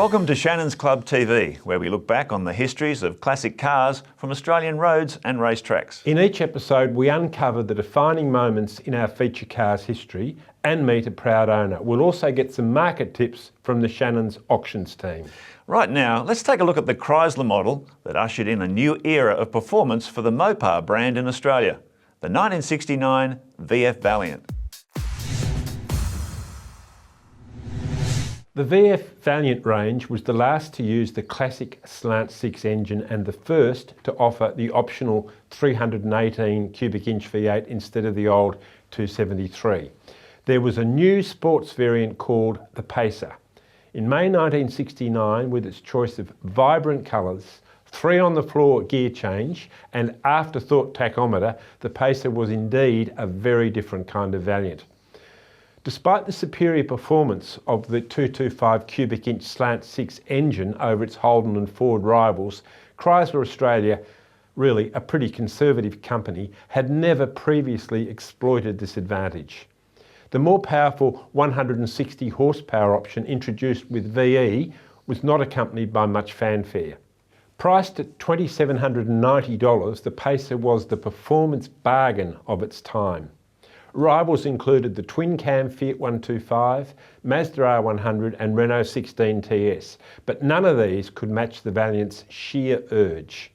Welcome to Shannons Club TV, where we look back on the histories of classic cars from Australian roads and racetracks. In each episode, we uncover the defining moments in our feature car's history and meet a proud owner. We'll also get some market tips from the Shannons auctions team. Right now, let's take a look at the Chrysler model that ushered in a new era of performance for the Mopar brand in Australia, the 1969 VF Valiant. The VF Valiant range was the last to use the classic slant 6 engine and the first to offer the optional 318 cubic inch V8 instead of the old 273. There was a new sports variant called the Pacer. In May 1969, with its choice of vibrant colours, 3 on the floor gear change and afterthought tachometer, the Pacer was indeed a very different kind of Valiant. Despite the superior performance of the 225 cubic inch slant 6 engine over its Holden and Ford rivals, Chrysler Australia, really a pretty conservative company, had never previously exploited this advantage. The more powerful 160 horsepower option introduced with VE was not accompanied by much fanfare. Priced at $2,790, the Pacer was the performance bargain of its time. Rivals included the twin-cam Fiat 125, Mazda R100 and Renault 16 TS, but none of these could match the Valiant's sheer urge.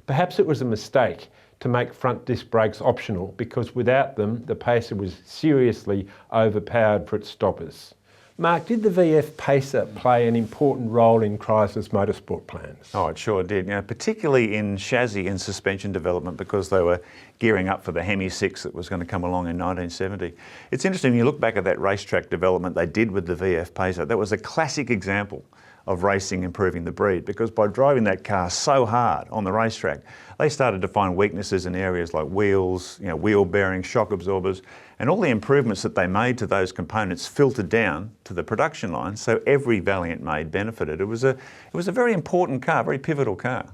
Perhaps it was a mistake to make front disc brakes optional, because without them the Pacer was seriously overpowered for its stoppers. Mark, did the VF Pacer play an important role in Chrysler's motorsport plans? Oh, it sure did, particularly in chassis and suspension development, because they were gearing up for the Hemi 6 that was going to come along in 1970. It's interesting, when you look back at that racetrack development they did with the VF Pacer, that was a classic example of racing improving the breed, because by driving that car so hard on the racetrack, they started to find weaknesses in areas like wheels, wheel bearings, shock absorbers, and all the improvements that they made to those components filtered down to the production line, so every Valiant made benefited. It was a very important car, very pivotal car.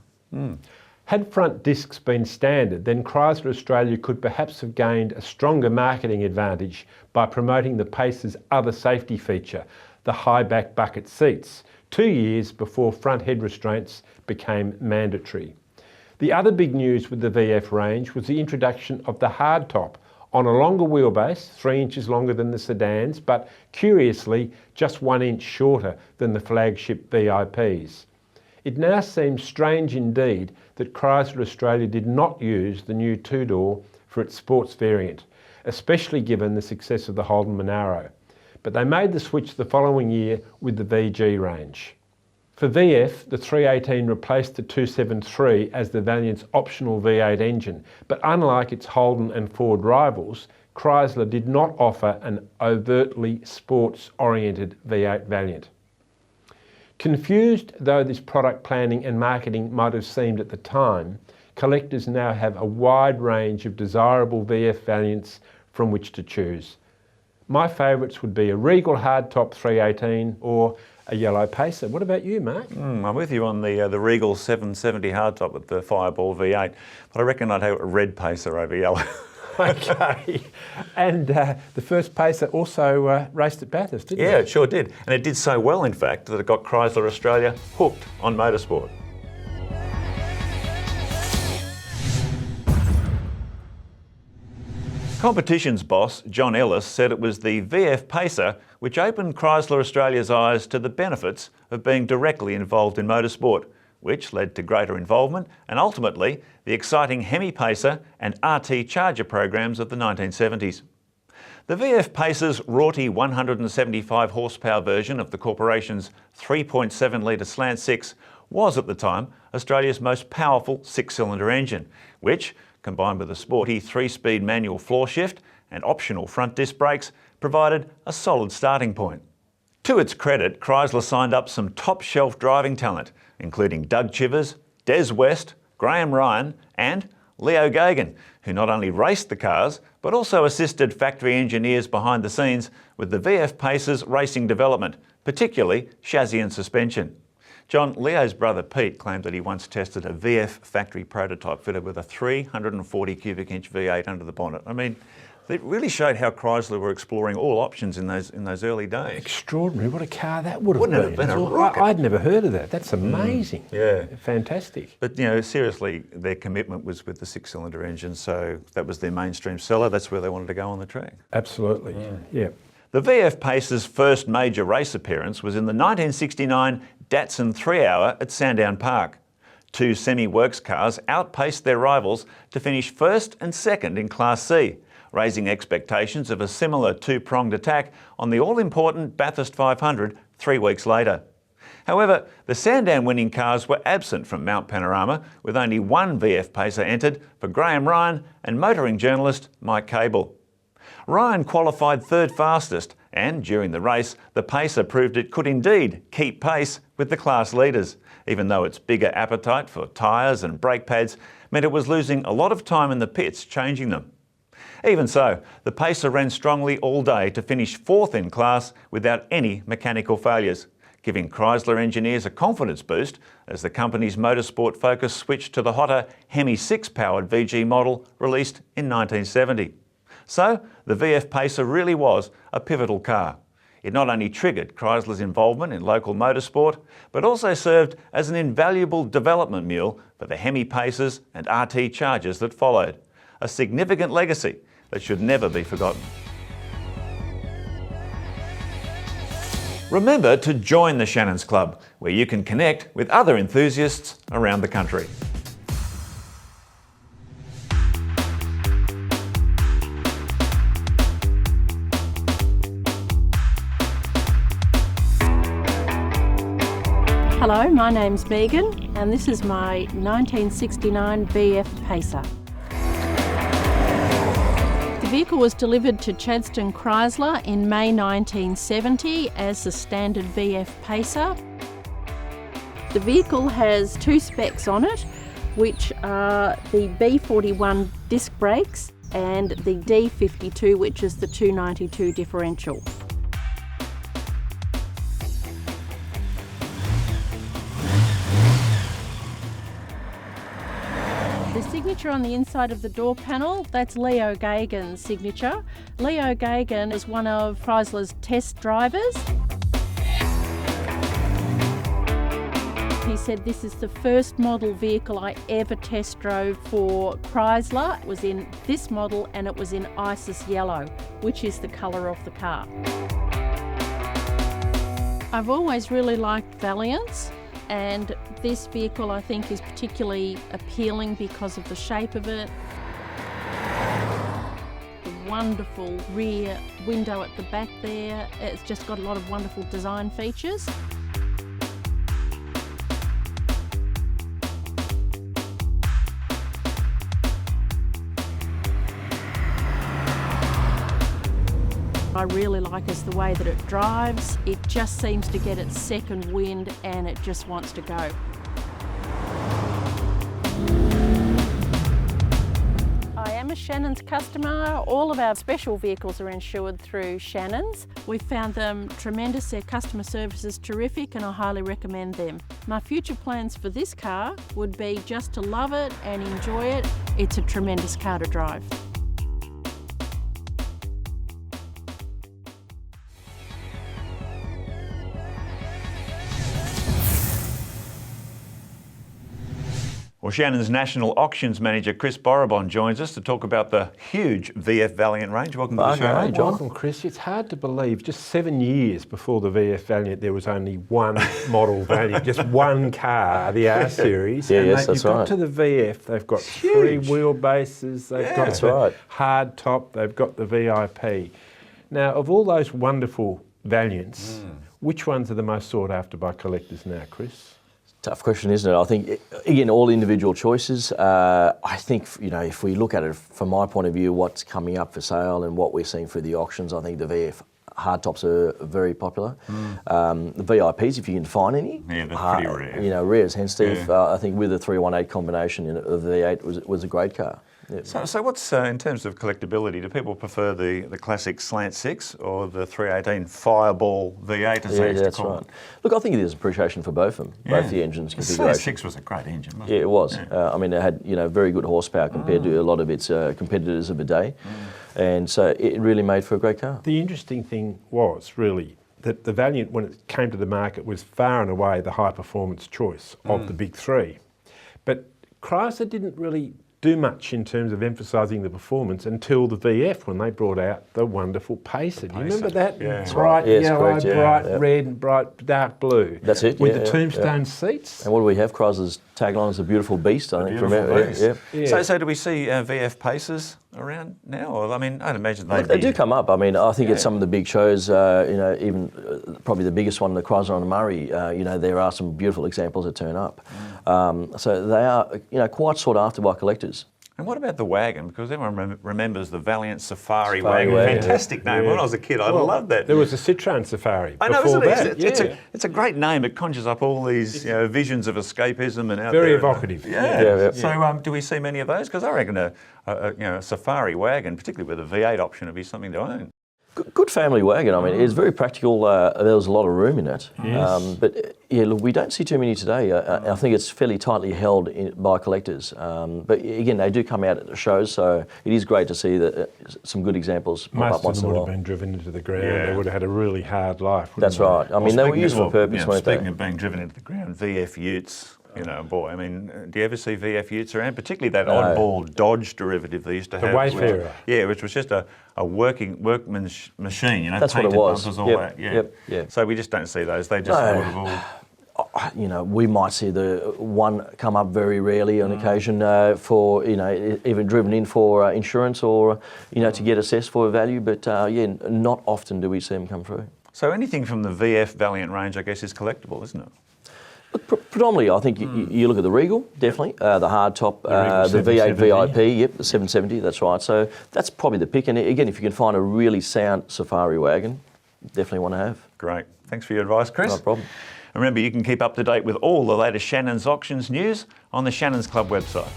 Had front discs been standard, then Chrysler Australia could perhaps have gained a stronger marketing advantage by promoting the Pacer's other safety feature, the high back bucket seats, 2 years before front head restraints became mandatory. The other big news with the VF range was the introduction of the Hardtop on a longer wheelbase, 3 inches longer than the sedans, but curiously just 1 inch shorter than the flagship VIPs. It now seems strange indeed that Chrysler Australia did not use the new 2-door for its sports variant, especially given the success of the Holden Monaro. But they made the switch the following year with the VG range. For VF, the 318 replaced the 273 as the Valiant's optional V8 engine, but unlike its Holden and Ford rivals, Chrysler did not offer an overtly sports-oriented V8 Valiant. Confused though this product planning and marketing might have seemed at the time, collectors now have a wide range of desirable VF Valiants from which to choose. My favourites would be a Regal Hardtop 318 or a yellow Pacer. What about you, Mark? I'm with you on the Regal 770 Hardtop with the Fireball V8, but I reckon I'd have a red Pacer over yellow. Okay. And the first Pacer also raced at Bathurst, didn't it? Yeah, it sure did. And it did so well, in fact, that it got Chrysler Australia hooked on motorsport. Competitions boss John Ellis said it was the VF Pacer which opened Chrysler Australia's eyes to the benefits of being directly involved in motorsport, which led to greater involvement and ultimately the exciting Hemi Pacer and RT Charger programs of the 1970s. The VF Pacer's rorty 175 horsepower version of the corporation's 3.7 litre slant 6 was at the time Australia's most powerful 6-cylinder engine, which, combined with a sporty 3-speed manual floor shift and optional front disc brakes, provided a solid starting point. To its credit, Chrysler signed up some top-shelf driving talent, including Doug Chivers, Des West, Graham Ryan and Leo Gagan, who not only raced the cars, but also assisted factory engineers behind the scenes with the VF Pacer's racing development, particularly chassis and suspension. John, Leo's brother Pete claimed that he once tested a VF factory prototype fitted with a 340 cubic inch V8 under the bonnet. I mean, It really showed how Chrysler were exploring all options in those early days. Extraordinary. What a car that would have Wouldn't been. it have been a rocket? I'd never heard of that. That's amazing. Yeah. Fantastic. But, you know, seriously, their commitment was with the six-cylinder engine, so that was their mainstream seller. That's where they wanted to go on the track. Absolutely. Yeah. The VF Pacer's first major race appearance was in the 1969 Datsun 3-Hour at Sandown Park. Two semi-works cars outpaced their rivals to finish first and second in Class C, raising expectations of a similar two-pronged attack on the all-important Bathurst 500 3 weeks later. However, the Sandown winning cars were absent from Mount Panorama, with only one VF Pacer entered for Graham Ryan and motoring journalist Mike Cable. Ryan qualified third fastest, and during the race, the Pacer proved it could indeed keep pace with the class leaders, even though its bigger appetite for tyres and brake pads meant it was losing a lot of time in the pits changing them. Even so, the Pacer ran strongly all day to finish fourth in class without any mechanical failures, giving Chrysler engineers a confidence boost as the company's motorsport focus switched to the hotter Hemi 6-powered VG model released in 1970. So, the VF Pacer really was a pivotal car. It not only triggered Chrysler's involvement in local motorsport, but also served as an invaluable development mule for the Hemi Pacers and RT Chargers that followed. A significant legacy that should never be forgotten. Remember to join the Shannons Club, where you can connect with other enthusiasts around the country. Hello, my name's Megan and this is my 1969 VF Pacer. The vehicle was delivered to Chadstone Chrysler in May 1970 as the standard VF Pacer. The vehicle has two specs on it, which are the B41 disc brakes and the D52, which is the 292 differential. The signature on the inside of the door panel, that's Leo Gagan's signature. Leo Gagan is one of Chrysler's test drivers. He said, "This is the first model vehicle I ever test drove for Chrysler. It was in this model and it was in Isis Yellow, which is the colour of the car." I've always really liked Valiants, and this vehicle I think is particularly appealing because of the shape of it. The wonderful rear window at the back there. It's just got a lot of wonderful design features. I really like is the way that it drives. It just seems to get its second wind and it just wants to go. I am a Shannons customer. All of our special vehicles are insured through Shannons. We've found them tremendous. Their customer service is terrific and I highly recommend them. My future plans for this car would be just to love it and enjoy it. It's a tremendous car to drive. Well, Shannons National Auctions Manager Chris Borrabon joins us to talk about the huge VF Valiant range. Welcome to the show. Hey, John. Chris, it's hard to believe just 7 years before the VF Valiant there was only one model Valiant, just one car, the R Series. Yeah, and yes, that's you've right. got to the VF, they've got Huge. 3 wheelbases, they've got That's the right. Hardtop, they've got the VIP. Now, of all those wonderful Valiants, which ones are the most sought after by collectors now, Chris? Tough question, isn't it? I think, again, all individual choices. I think, you know, if we look at it from my point of view, what's coming up for sale and what we're seeing through the auctions, I think the VF hardtops are very popular. The VIPs, if you can find any. Yeah, they're pretty rare. You know, rare as hence, Steve. Yeah. I think with the 318 combination of the V8 was a great car. Yeah. So what's, in terms of collectability, do people prefer the classic Slant 6 or the 318 Fireball V8 as they used to that's call right. it? Look, I think there's appreciation for both of them, both the engines The Slant configuration. 6 was a great engine, wasn't Yeah, it? it was. Yeah. I mean, it had very good horsepower compared to a lot of its competitors of the day. And so it really made for a great car. The interesting thing was really that the Valiant, when it came to the market, was far and away the high performance choice of the big three. But Chrysler didn't really do much in terms of emphasising the performance until the VF, when they brought out the wonderful Pacer. Do you remember that? Yeah. Bright Yes, yellow, correct, yeah, bright yeah. red, and bright dark blue. That's it, With yeah, the yeah, tombstone seats. And what do we have? Chrysler's tagline is a beautiful beast, I think. Beautiful beast. Yeah. So do we see VF Pacers around now? Or, I mean, I'd imagine They do come up. I mean, I think at some of the big shows, even probably the biggest one, the Chrysler on the Murray, there are some beautiful examples that turn up. So they are, quite sought after by collectors. And what about the wagon? Because everyone remembers the Valiant Safari Safari wagon. wagon, Fantastic name. When I was a kid, I loved that. There was a Citroen Safari. I know, before isn't it? that. It's a great name. It conjures up all these visions of escapism and out Very there. evocative. Yeah. So do we see many of those? Because I reckon a Safari wagon, particularly with a V8 option, would be something to own. Good family wagon. I mean, it's very practical. There was a lot of room in it. Yes. But look, we don't see too many today. I think it's fairly tightly held by collectors. But again, they do come out at the shows, so it is great to see that some good examples pop Most up once of in them a would have while. been driven into the ground. Yeah. They would have had a really hard life. That's wouldn't right. I mean, they were used for purpose, weren't they? Speaking of being driven into the ground, VF Utes. Boy, I mean, do you ever see VF Utes around? Particularly that oddball Dodge derivative they used to have. Wayfarer. Which was just a workman's machine, That's what it painted was. bumpers, all Yep, that. yep. So we just don't see those. They just sort of all... We might see the one come up very rarely on occasion for, even driven in for insurance or, to get assessed for a value. But not often do we see them come through. So anything from the VF Valiant range, I guess, is collectible, isn't it? Look, predominantly, I think you look at the Regal, definitely, the Hardtop, the V8 VIP, the 770, that's right. So that's probably the pick. And again, if you can find a really sound Safari wagon, definitely want to have. Great. Thanks for your advice, Chris. No problem. Remember, you can keep up to date with all the latest Shannons auctions news on the Shannons Club website.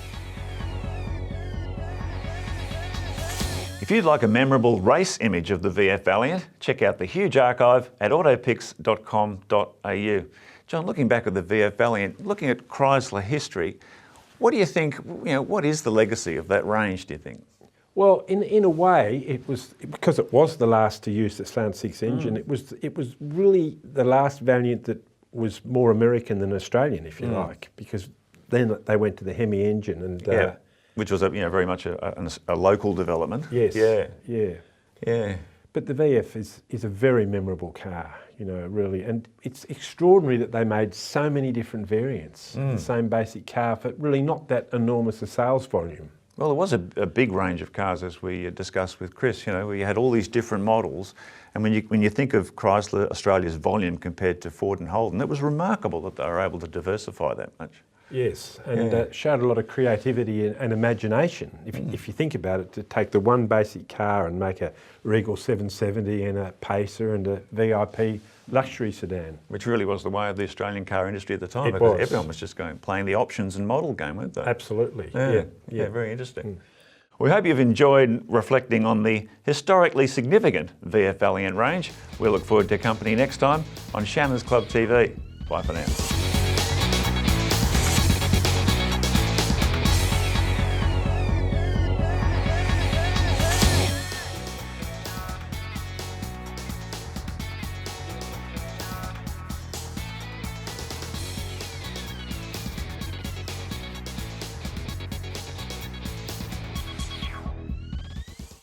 If you'd like a memorable race image of the VF Valiant, check out the huge archive at autopics.com.au. John, looking back at the VF Valiant, looking at Chrysler history, what do you think, what is the legacy of that range, do you think? Well, in a way, it was because it was the last to use the slant six engine. It was really the last Valiant that was more American than Australian, if you like, because then they went to the Hemi engine and which was very much a local development. yes, Yeah. But the VF is a very memorable car, really, and it's extraordinary that they made so many different variants, the same basic car for really not that enormous a sales volume. Well, there was a big range of cars, as we discussed with Chris, where you had all these different models. And when you think of Chrysler Australia's volume compared to Ford and Holden, it was remarkable that they were able to diversify that much. Yes, and showed a lot of creativity and imagination. If you think about it, to take the one basic car and make a Regal 770 and a Pacer and a VIP luxury sedan. Which really was the way of the Australian car industry at the time, It because was. everyone was just playing the options and model game, weren't they? Absolutely, Yeah, very interesting. We hope you've enjoyed reflecting on the historically significant VF Valiant range. We look forward to your company next time on Shannons Club TV. Bye for now.